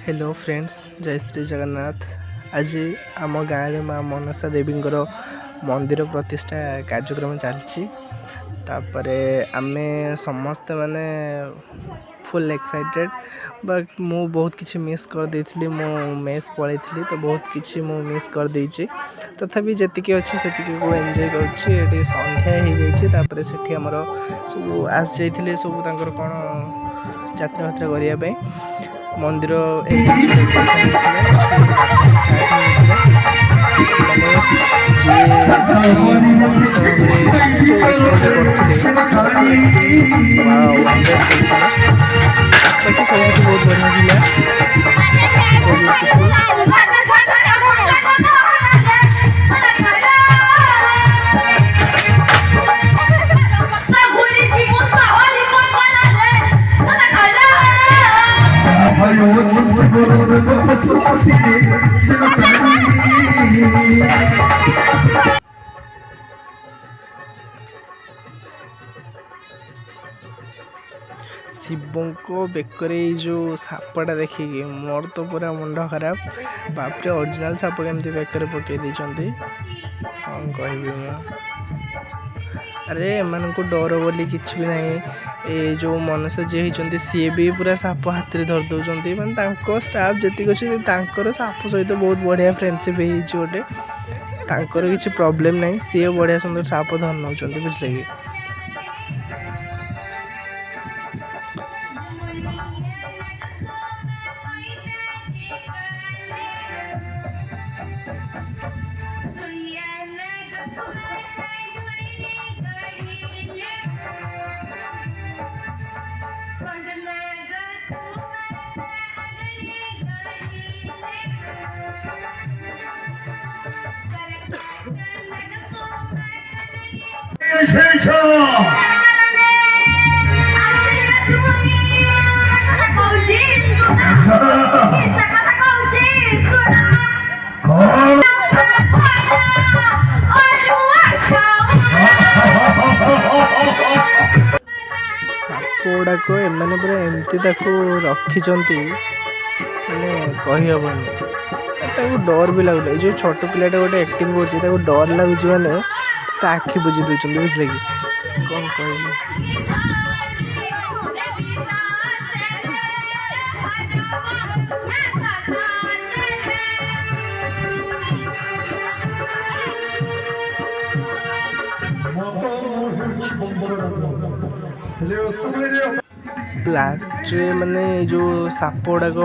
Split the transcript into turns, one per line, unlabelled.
Hello friends, जय श्री जगन्नाथ। आज आम गाँव माँ मनसा देवी मंदिर प्रतिष्ठा कार्यक्रम चलती। आमे समस्ते माने फुल एक्साइटेड, बट मु बहुत किसी मिस कर देइथिली। मो मेस पळै थिली तो बहुत किसी मु मिस कर देइछि। तथापि जेतिकी अच्छी सेतिकी को एंजॉय करछि। एटी संध्या हो जाइछि, तापर सेठी हमर सब आस जाइथिले, सब तांकर कोन यात्रा यात्रा करिया पे मंदिर सब बहुत बढ़िया शिवों को बेकरे जो सापटा देखिकी मोर तो पूरा मुंड खराब। बापरे, ओरिजिनल साप केमती बेकरे पकई देइछंती कौन कहबी मु। अरे एमान को डर बोली किछ भी नहीं। ए जो मनसा जे होइछंती सी भी पूरा साप हाथ रे धर दउछंती। माने तांको स्टाफ जेतिक अछि तांकर साप सहित बहुत बढ़िया फ्रेंडशिप होइछि गोटे। तांकर किछ प्रॉब्लम नहीं, सी बढ़िया सुंदर साप धर नउछंती, बुझले कि। सापगुड़ाक एमने पूरा एमती रखी माने कही हेनी। डर भी लगुला। जो छोट पिलाटा गोटे एक्टिंग कर डर लगुच माने आखि बुझी दूसरी, बुझले कि कौन कह। लास्ट माने जो साप गुड़ाक